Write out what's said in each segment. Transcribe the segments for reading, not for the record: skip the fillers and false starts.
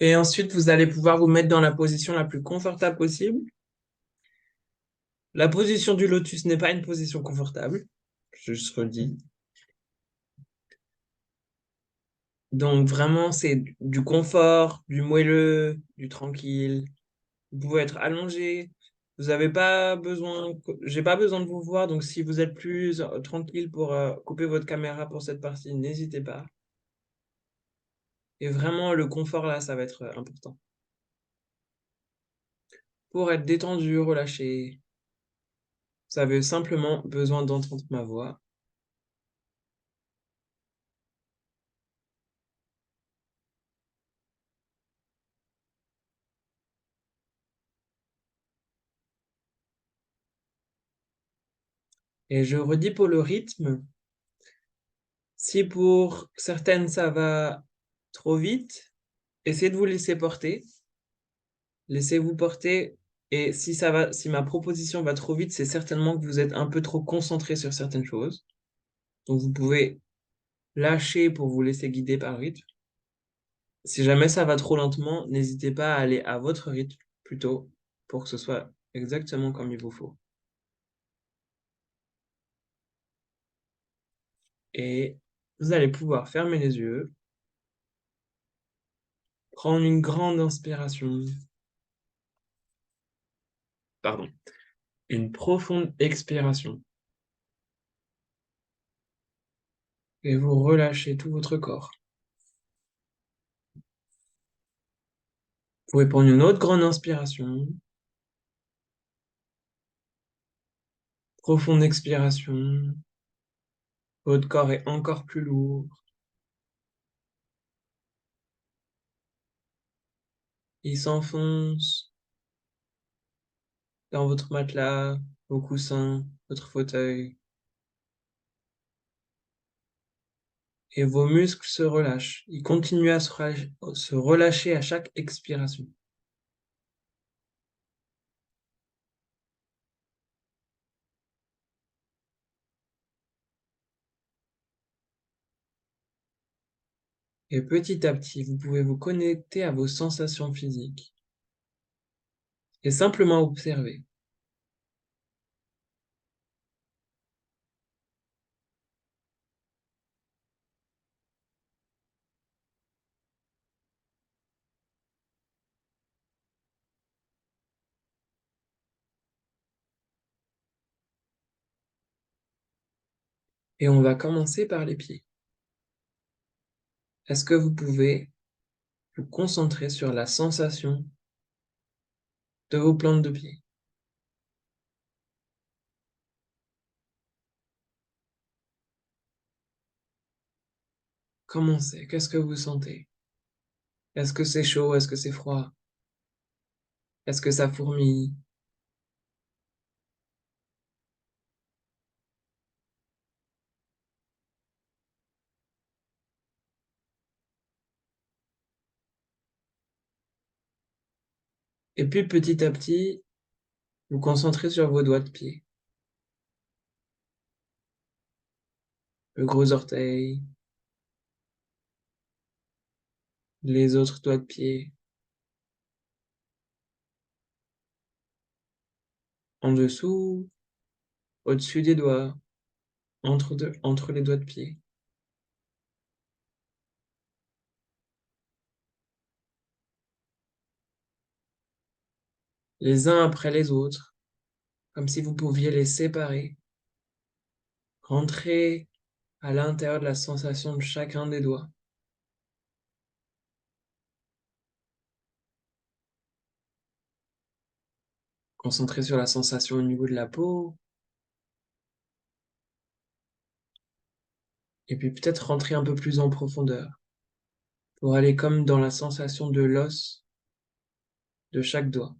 Et ensuite, vous allez pouvoir vous mettre dans la position la plus confortable possible. La position du lotus n'est pas une position confortable, je le redis. Donc vraiment, c'est du confort, du moelleux, du tranquille. Vous pouvez être allongé. Vous n'avez pas besoin, j'ai pas besoin de vous voir. Donc si vous êtes plus tranquille pour couper votre caméra pour cette partie, n'hésitez pas. Et vraiment, le confort là, ça va être important. Pour être détendu, relâché, vous avez simplement besoin d'entendre ma voix. Et je redis pour le rythme. Si pour certaines ça va trop vite, essayez de vous laisser porter. Laissez-vous porter. Et si ça va, si ma proposition va trop vite, c'est certainement que vous êtes un peu trop concentré sur certaines choses. Donc vous pouvez lâcher pour vous laisser guider par le rythme. Si jamais ça va trop lentement, n'hésitez pas à aller à votre rythme plutôt pour que ce soit exactement comme il vous faut. Et vous allez pouvoir fermer les yeux, prendre une grande inspiration, pardon, une profonde expiration. Et vous relâchez tout votre corps. Vous pouvez prendre une autre grande inspiration, profonde expiration. Votre corps est encore plus lourd. Il s'enfonce dans votre matelas, vos coussins, votre fauteuil. Et vos muscles se relâchent. Ils continuent à se relâcher à chaque expiration. Et petit à petit, vous pouvez vous connecter à vos sensations physiques et simplement observer. Et on va commencer par les pieds. Est-ce que vous pouvez vous concentrer sur la sensation de vos plantes de pied? Comment c'est? Qu'est-ce que vous sentez? Est-ce que c'est chaud? Est-ce que c'est froid? Est-ce que ça fourmille? Et puis petit à petit, vous concentrez sur vos doigts de pied. Le gros orteil, les autres doigts de pied, en dessous, au-dessus des doigts, entre les doigts de pied. Les uns après les autres, comme si vous pouviez les séparer. Rentrez à l'intérieur de la sensation de chacun des doigts. Concentrez sur la sensation au niveau de la peau. Et puis peut-être rentrer un peu plus en profondeur pour aller comme dans la sensation de l'os de chaque doigt.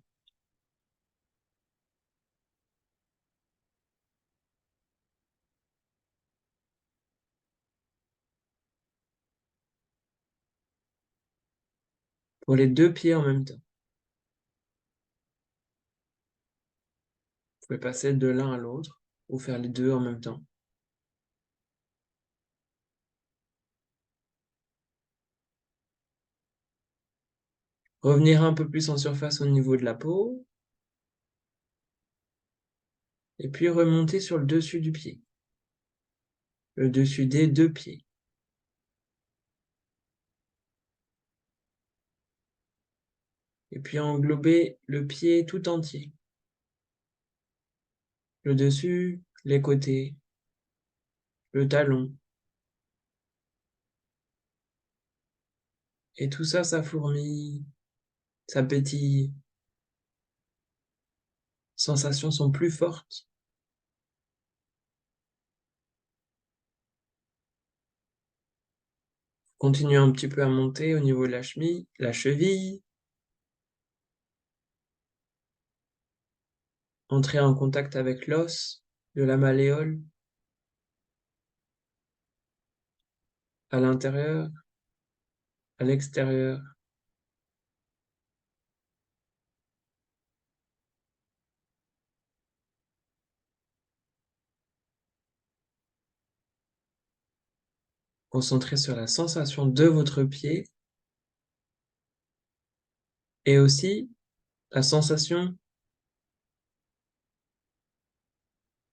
Pour les deux pieds en même temps. Vous pouvez passer de l'un à l'autre ou faire les deux en même temps. Revenir un peu plus en surface au niveau de la peau. Et puis remonter sur le dessus du pied. Le dessus des deux pieds. Et puis englober le pied tout entier. Le dessus, les côtés, le talon. Et tout ça, ça fourmille, ça pétille. Sensations sont plus fortes. Continuez un petit peu à monter au niveau de la cheville. Entrez en contact avec l'os de la malléole à l'intérieur, à l'extérieur. Concentrez sur la sensation de votre pied et aussi la sensation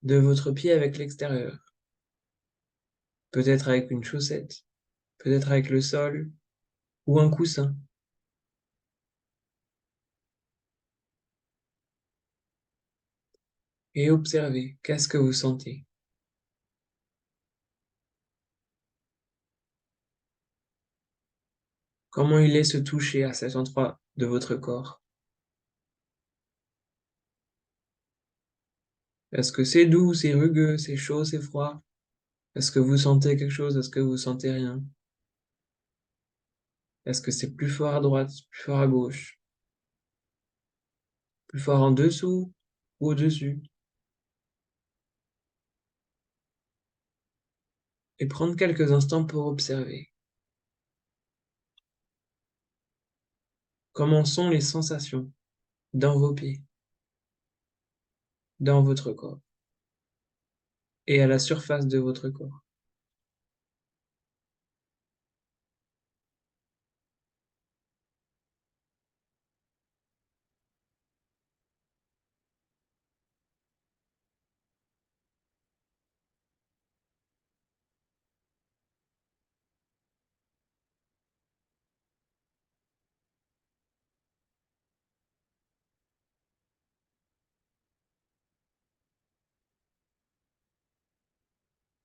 de votre pied avec l'extérieur. Peut-être avec une chaussette, peut-être avec le sol ou un coussin. Et observez, qu'est-ce que vous sentez? Comment il est se toucher à cet endroit de votre corps? Est-ce que c'est doux, c'est rugueux, c'est chaud, c'est froid? Est-ce que vous sentez quelque chose? Est-ce que vous sentez rien? Est-ce que c'est plus fort à droite, plus fort à gauche, plus fort en dessous ou au-dessus? Et prendre quelques instants pour observer. Comment sont les sensations dans vos pieds, dans votre corps et à la surface de votre corps?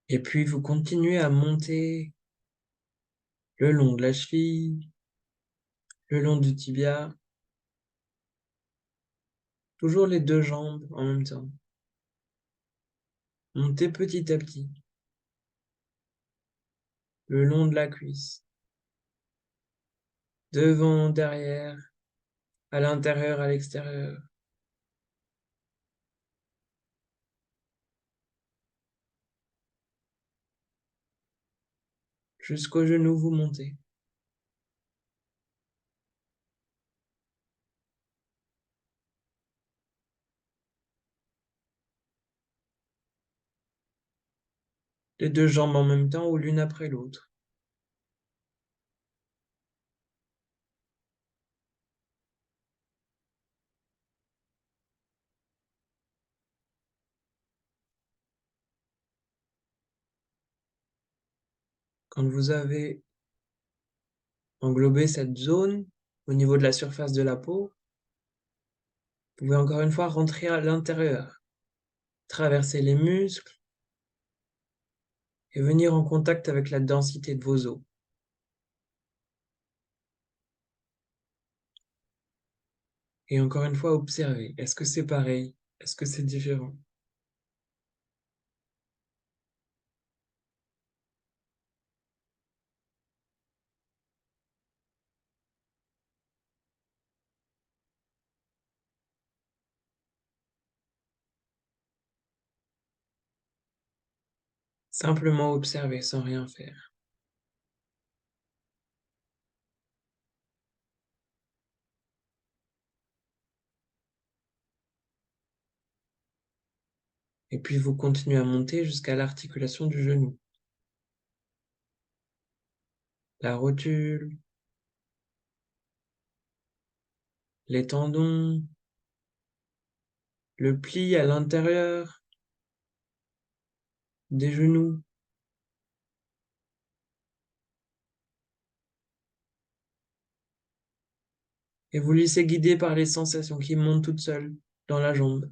Et puis vous continuez à monter le long de la cheville, le long du tibia, toujours les deux jambes en même temps. Montez petit à petit, le long de la cuisse, devant, derrière, à l'intérieur, à l'extérieur, jusqu'au genou, vous montez. Les deux jambes en même temps ou l'une après l'autre. Quand vous avez englobé cette zone au niveau de la surface de la peau, vous pouvez encore une fois rentrer à l'intérieur, traverser les muscles et venir en contact avec la densité de vos os. Et encore une fois, observez. Est-ce que c'est pareil? Est-ce que c'est différent? Simplement observer sans rien faire. Et puis vous continuez à monter jusqu'à l'articulation du genou. La rotule, les tendons, le pli à l'intérieur des genoux. Et vous laissez guider par les sensations qui montent toutes seules dans la jambe.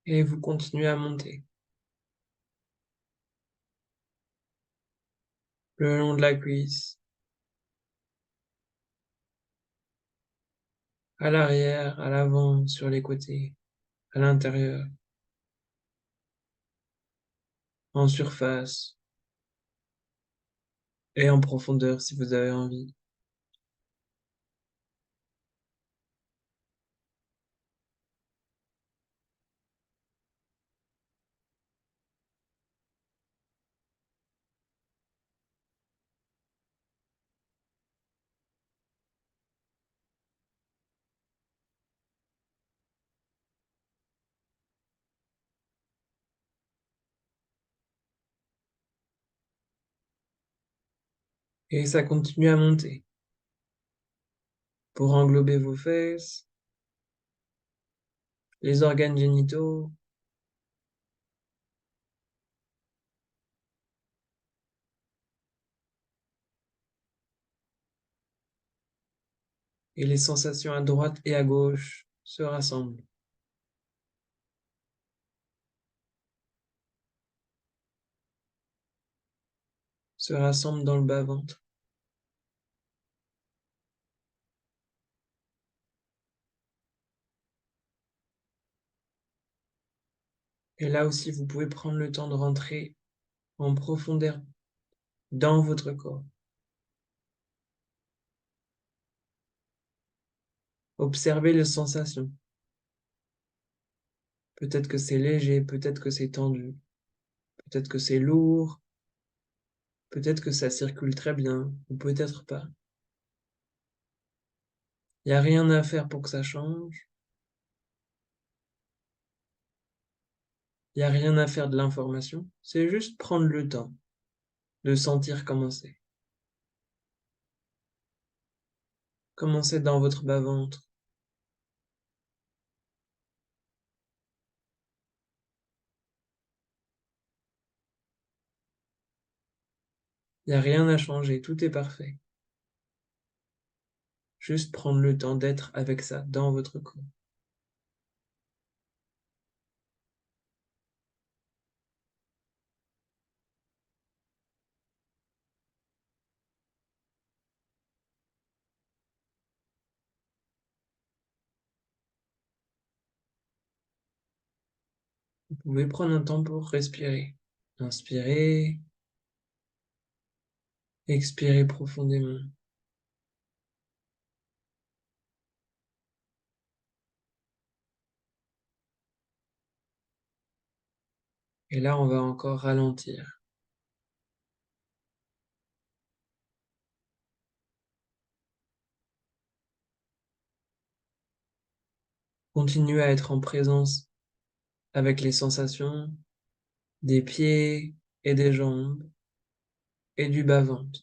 Et vous continuez à monter le long de la cuisse, à l'arrière, à l'avant, sur les côtés, à l'intérieur, en surface et en profondeur si vous avez envie. Et ça continue à monter pour englober vos fesses, les organes génitaux, et les sensations à droite et à gauche se rassemblent. Se rassemblent dans le bas-ventre. Et là aussi, vous pouvez prendre le temps de rentrer en profondeur dans votre corps. Observez les sensations. Peut-être que c'est léger, peut-être que c'est tendu, peut-être que c'est lourd, peut-être que ça circule très bien, ou peut-être pas. Il n'y a rien à faire pour que ça change. Il n'y a rien à faire de l'information. C'est juste prendre le temps de sentir comment c'est. Comment c'est dans votre bas-ventre. Il n'y a rien à changer, tout est parfait. Juste prendre le temps d'être avec ça dans votre corps. Vous pouvez prendre un temps pour respirer. Inspirez, expirez profondément. Et là, on va encore ralentir. Continuez à être en présence avec les sensations des pieds et des jambes et du bas-ventre.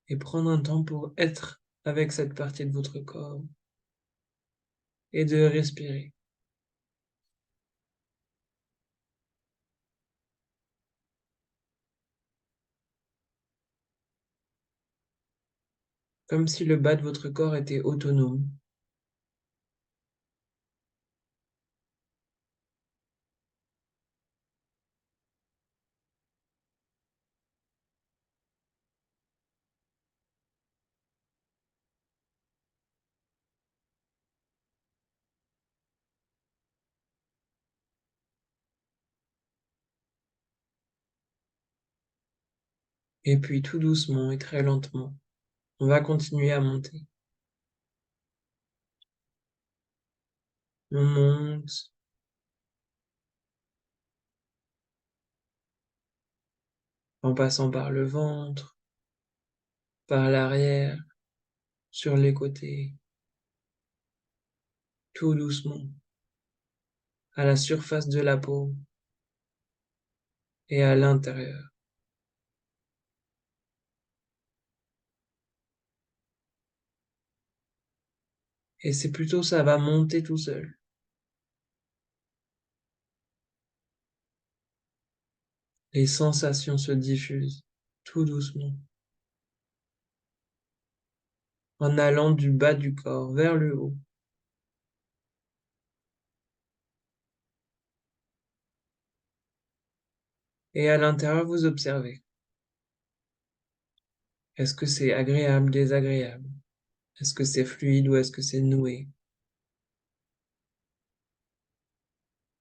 Et prendre un temps pour être avec cette partie de votre corps et de respirer. Comme si le bas de votre corps était autonome. Et puis tout doucement et très lentement, on va continuer à monter. On monte en passant par le ventre, par l'arrière, sur les côtés, tout doucement, à la surface de la peau et à l'intérieur. Et c'est plutôt ça va monter tout seul. Les sensations se diffusent tout doucement, en allant du bas du corps vers le haut. Et à l'intérieur, vous observez. Est-ce que c'est agréable, désagréable? Est-ce que c'est fluide ou est-ce que c'est noué?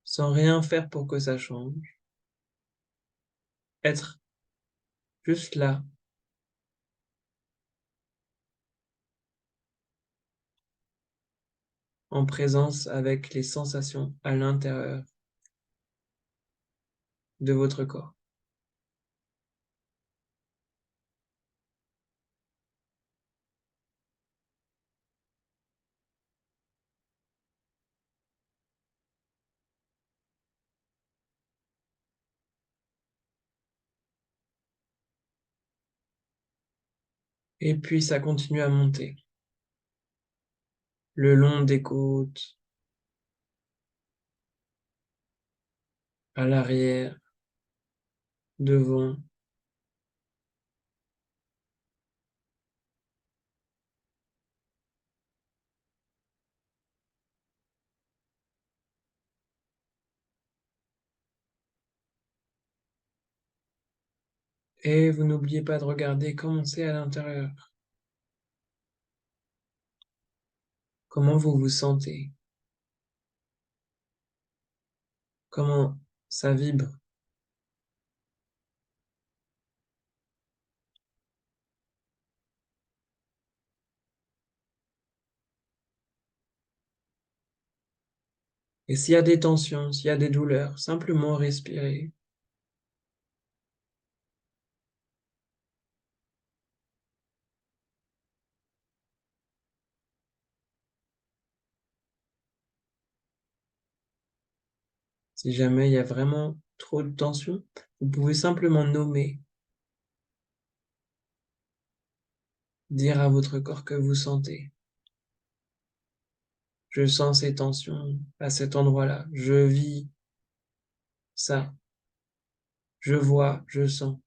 Sans rien faire pour que ça change. Être juste là, en présence avec les sensations à l'intérieur de votre corps. Et puis ça continue à monter le long des côtes, à l'arrière, devant. Et vous n'oubliez pas de regarder comment c'est à l'intérieur, comment vous vous sentez, comment ça vibre. Et s'il y a des tensions, s'il y a des douleurs, simplement respirez. Si jamais il y a vraiment trop de tension, vous pouvez simplement nommer, dire à votre corps que vous sentez. Je sens ces tensions à cet endroit-là. Je vis ça. Je vois, je sens.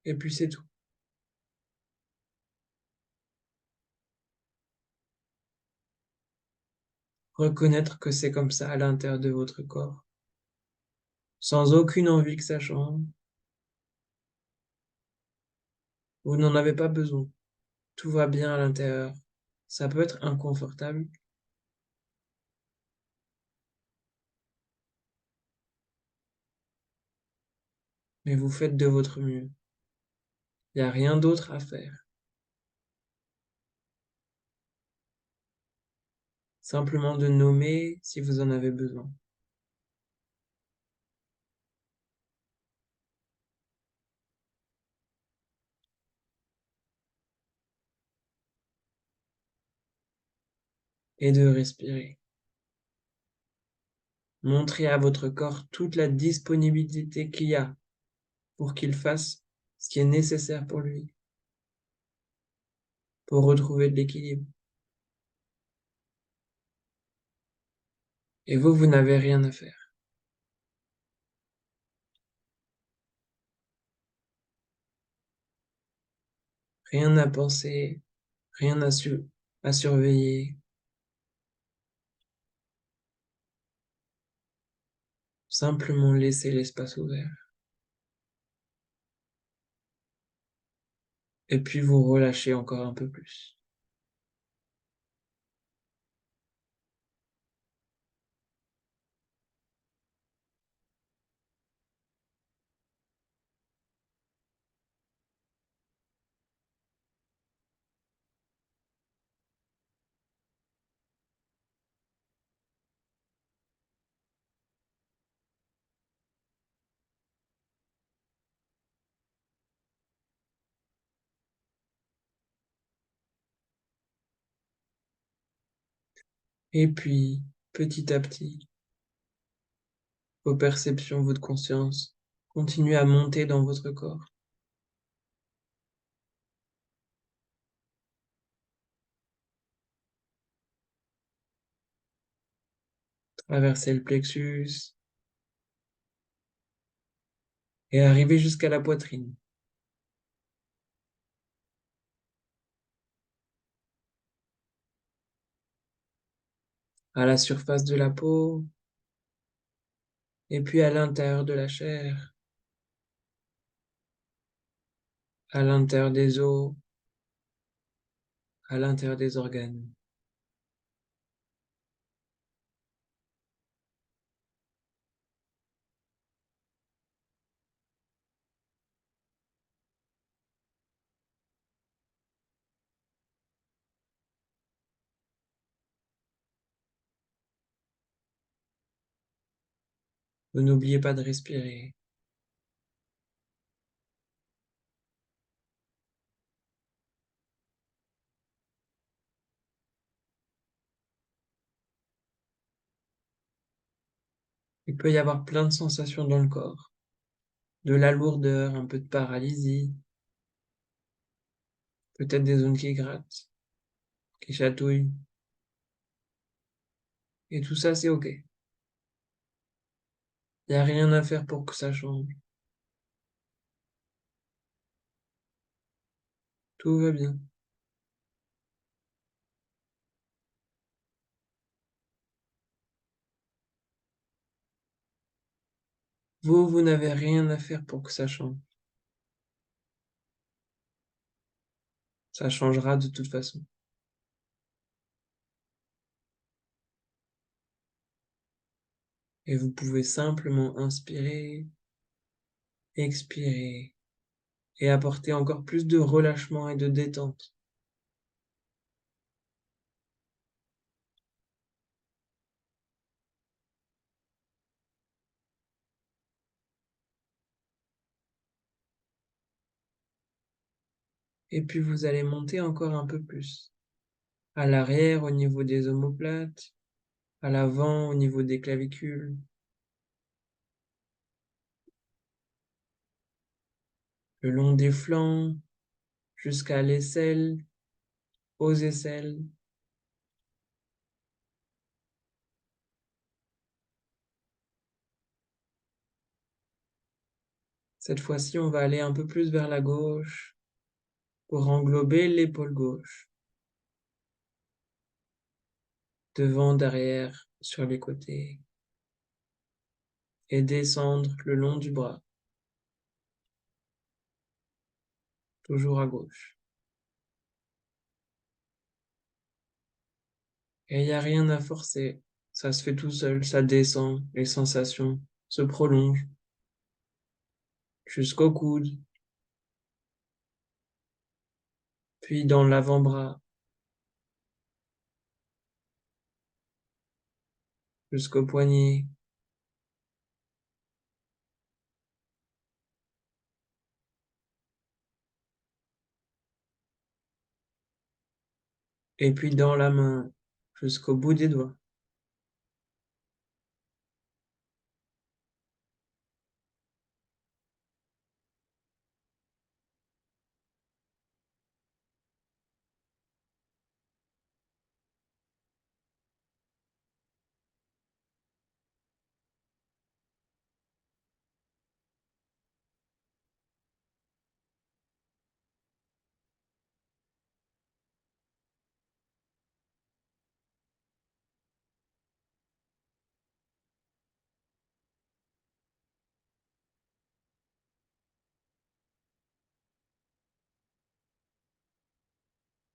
Et puis c'est tout. Reconnaître que c'est comme ça à l'intérieur de votre corps, sans aucune envie que ça change. Vous n'en avez pas besoin. Tout va bien à l'intérieur. Ça peut être inconfortable, mais vous faites de votre mieux. Il n'y a rien d'autre à faire. Simplement de nommer si vous en avez besoin. Et de respirer. Montrez à votre corps toute la disponibilité qu'il y a pour qu'il fasse ce qui est nécessaire pour lui, pour retrouver de l'équilibre. Et vous, vous n'avez rien à faire. Rien à penser, rien à surveiller. Simplement laisser l'espace ouvert. Et puis vous relâchez encore un peu plus. Et puis, petit à petit, vos perceptions, votre conscience continuent à monter dans votre corps. Traverser le plexus et arriver jusqu'à la poitrine. À la surface de la peau et puis à l'intérieur de la chair, à l'intérieur des os, à l'intérieur des organes. Vous n'oubliez pas de respirer. Il peut y avoir plein de sensations dans le corps, de la lourdeur, un peu de paralysie, peut-être des zones qui grattent, qui chatouillent. Et tout ça, c'est OK. Il n'y a rien à faire pour que ça change. Tout va bien. Vous n'avez rien à faire pour que ça change. Ça changera de toute façon. Et vous pouvez simplement inspirer, expirer et apporter encore plus de relâchement et de détente. Et puis vous allez monter encore un peu plus. À l'arrière au niveau des omoplates, à l'avant au niveau des clavicules, le long des flancs, jusqu'à l'aisselle, aux aisselles. Cette fois-ci, on va aller un peu plus vers la gauche pour englober l'épaule gauche, devant, derrière, sur les côtés, et descendre le long du bras, toujours à gauche. Et il n'y a rien à forcer, ça se fait tout seul, ça descend, les sensations se prolongent jusqu'au coude, puis dans l'avant-bras, jusqu'au poignet, et puis dans la main, jusqu'au bout des doigts.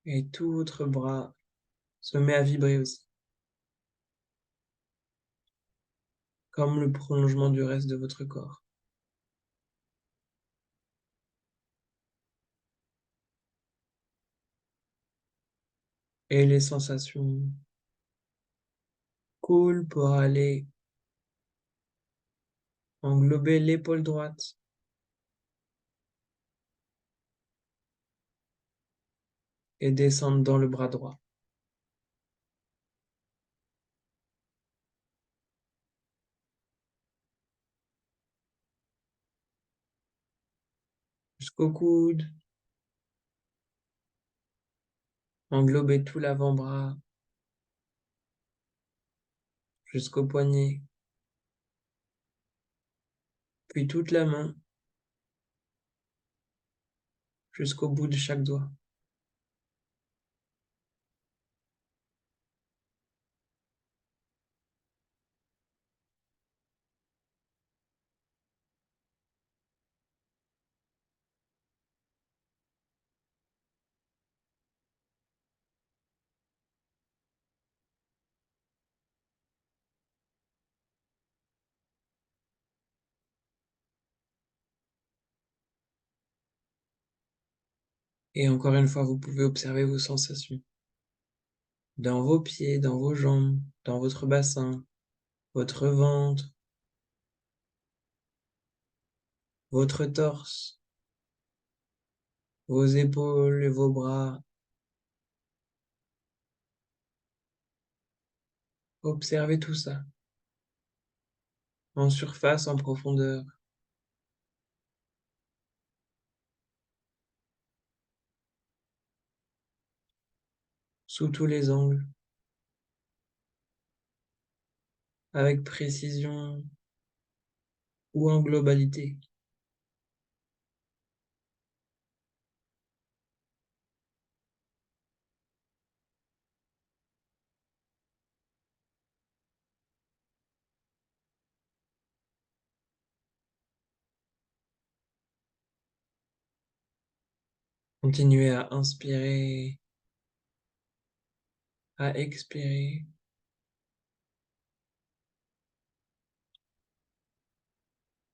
Et tout votre bras se met à vibrer aussi, comme le prolongement du reste de votre corps. Et les sensations coulent pour aller englober l'épaule droite et descendre dans le bras droit. jusqu'au coude, englobez tout l'avant-bras, jusqu'au poignet, puis toute la main, jusqu'au bout de chaque doigt. Et encore une fois, vous pouvez observer vos sensations dans vos pieds, dans vos jambes, dans votre bassin, votre ventre, votre torse, vos épaules et vos bras. Observez tout ça, en surface, en profondeur, sous tous les angles, avec précision ou en globalité. Continuez à inspirer, à expirer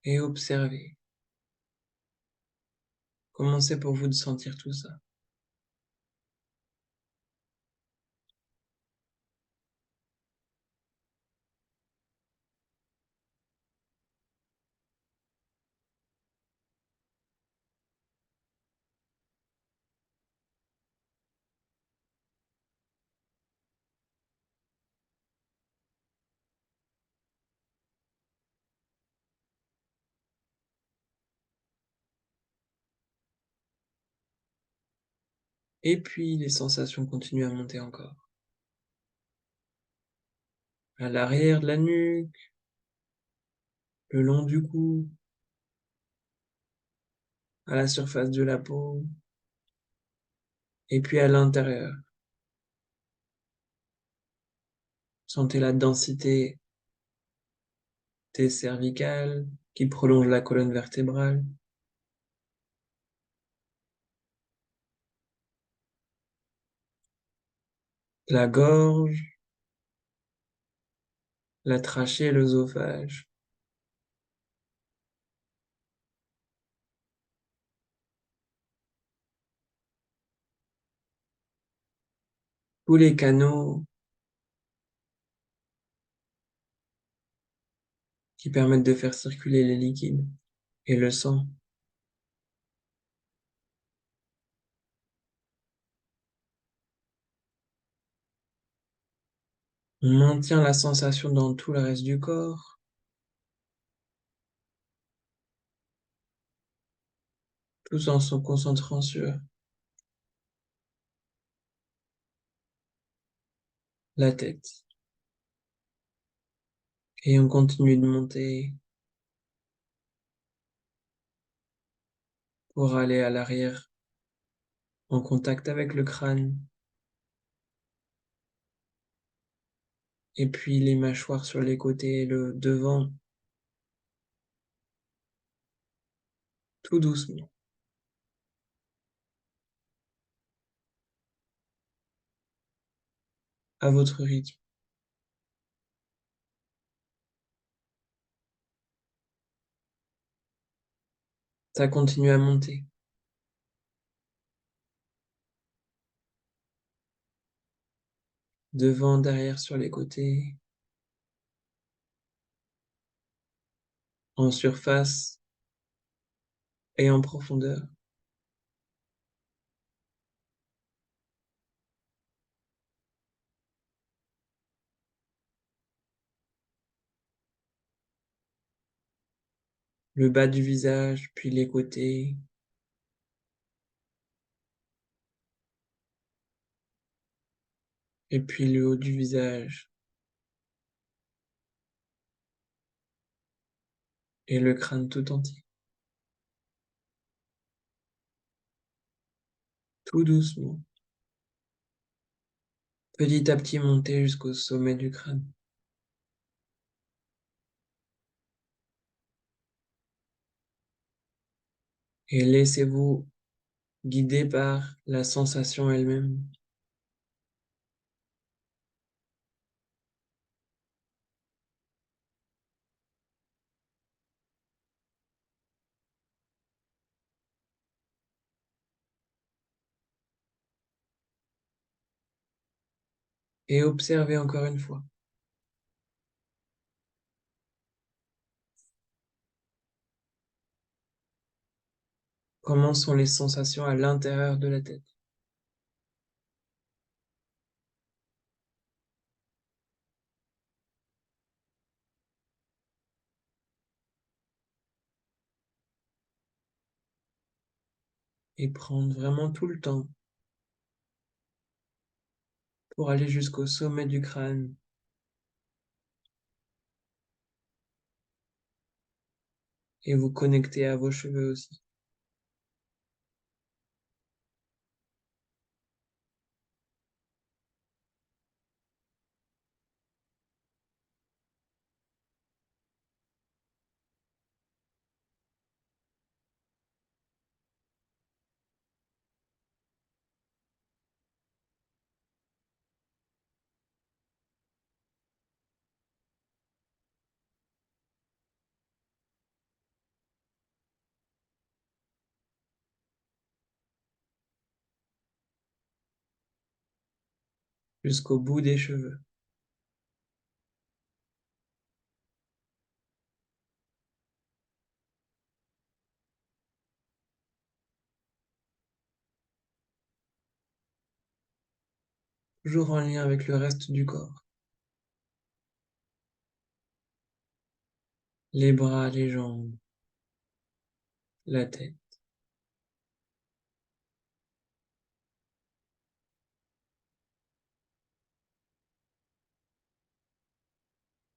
et observez. Comment c'est pour vous de sentir tout ça? Et puis les sensations continuent à monter encore. À l'arrière de la nuque, le long du cou, à la surface de la peau, et puis à l'intérieur. Sentez la densité des cervicales qui prolonge la colonne vertébrale, la gorge, la trachée et l'œsophage. Tous les canaux qui permettent de faire circuler les liquides et le sang. On maintient la sensation dans tout le reste du corps, tout en se concentrant sur la tête. Et on continue de monter pour aller à l'arrière en contact avec le crâne. Et puis les mâchoires sur les côtés et le devant, tout doucement, à votre rythme. Ça continue à monter. Devant, derrière, sur les côtés, en surface et en profondeur. Le bas du visage, puis les côtés, Et puis le haut du visage et le crâne tout entier. Tout doucement, petit à petit monter jusqu'au sommet du crâne. Et laissez-vous guider par la sensation elle-même. Et observez encore une fois. Comment sont les sensations à l'intérieur de la tête? Et prendre vraiment tout le temps pour aller jusqu'au sommet du crâne et vous connecter à vos cheveux aussi. Jusqu'au bout des cheveux. Toujours en lien avec le reste du corps. Les bras, les jambes, la tête.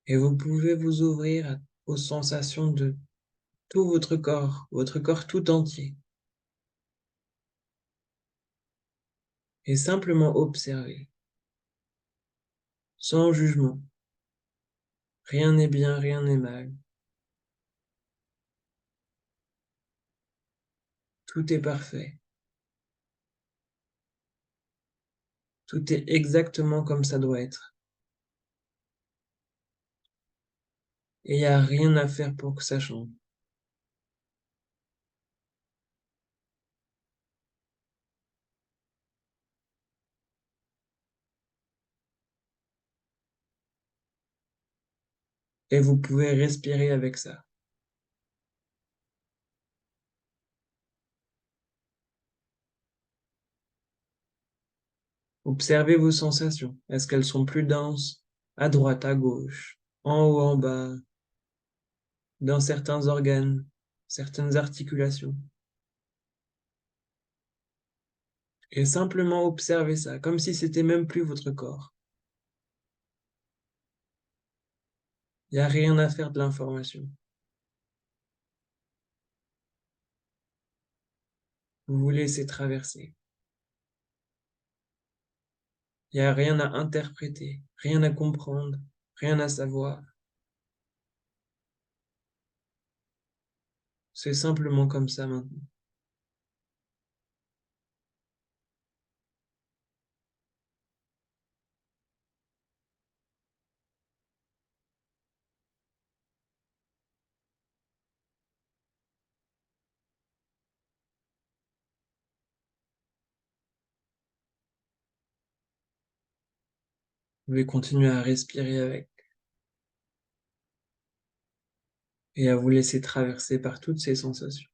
Et vous pouvez vous ouvrir aux sensations de tout votre corps tout entier. Et simplement observer, sans jugement. Rien n'est bien, rien n'est mal. Tout est parfait. Tout est exactement comme ça doit être. Et il n'y a rien à faire pour que ça change. Et vous pouvez respirer avec ça. Observez vos sensations. Est-ce qu'elles sont plus denses à droite, à gauche, en haut, en bas, dans certains organes, certaines articulations? Et simplement observez ça, comme si c'était même plus votre corps. Il n'y a rien à faire de l'information. Vous vous laissez traverser. Il n'y a rien à interpréter, rien à comprendre, rien à savoir. C'est simplement comme ça maintenant. Vous pouvez continuer à respirer avec et à vous laisser traverser par toutes ces sensations.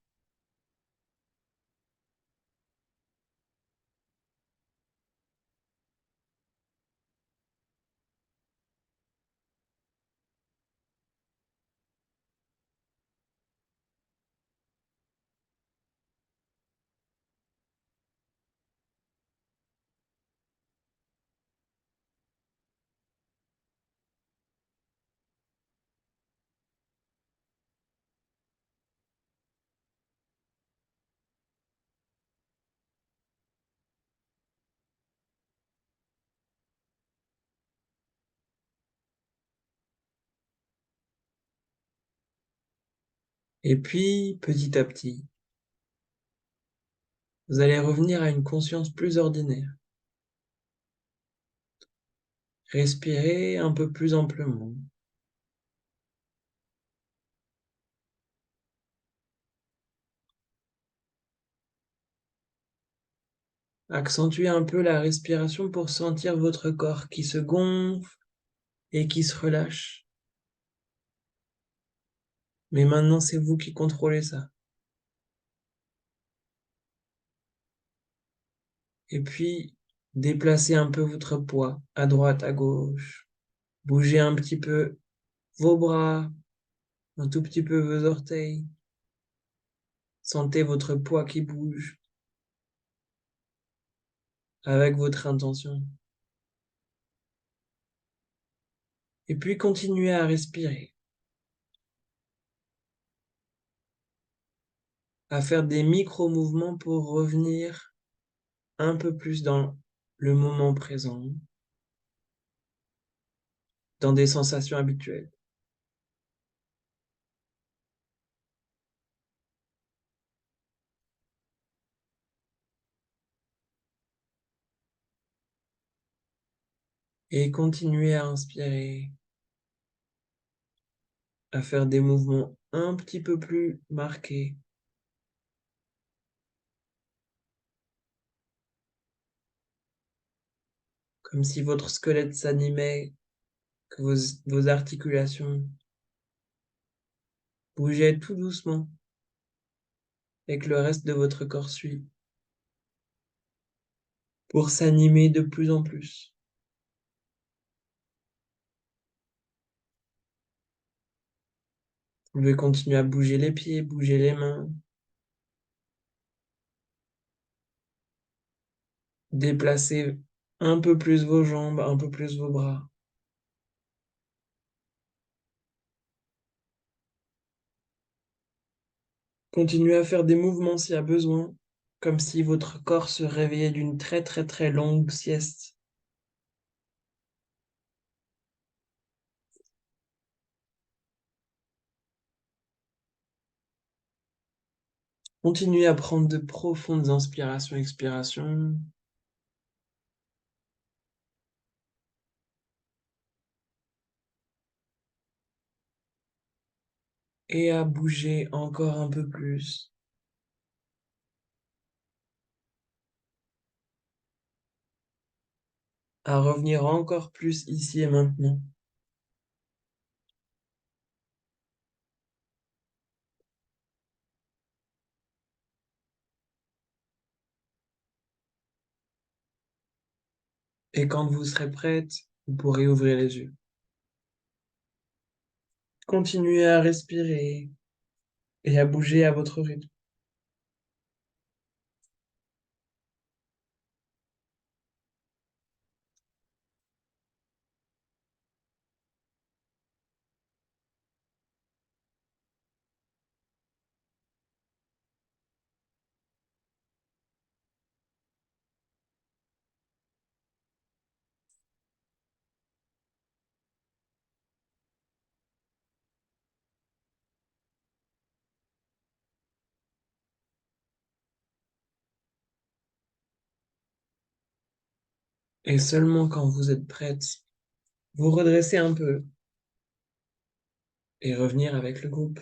Et puis, petit à petit, vous allez revenir à une conscience plus ordinaire. Respirez un peu plus amplement. Accentuez un peu la respiration pour sentir votre corps qui se gonfle et qui se relâche. Mais maintenant, c'est vous qui contrôlez ça. Et puis, déplacez un peu votre poids à droite, à gauche. Bougez un petit peu vos bras, un tout petit peu vos orteils. Sentez votre poids qui bouge avec votre intention. Et puis, continuez à respirer, à faire des micro-mouvements pour revenir un peu plus dans le moment présent, dans des sensations habituelles. Et continuez à inspirer, à faire des mouvements un petit peu plus marqués, comme si votre squelette s'animait, que vos articulations bougeaient tout doucement et que le reste de votre corps suit pour s'animer de plus en plus. Vous pouvez continuer à bouger les pieds, bouger les mains, déplacer un peu plus vos jambes, un peu plus vos bras. Continuez à faire des mouvements s'il y a besoin, comme si votre corps se réveillait d'une très très très longue sieste. Continuez à prendre de profondes inspirations, expirations, et à bouger encore un peu plus, à revenir encore plus ici et maintenant. Et quand vous serez prête, vous pourrez ouvrir les yeux. Continuez à respirer et à bouger à votre rythme. Et seulement quand vous êtes prête, vous redressez un peu et revenir avec le groupe.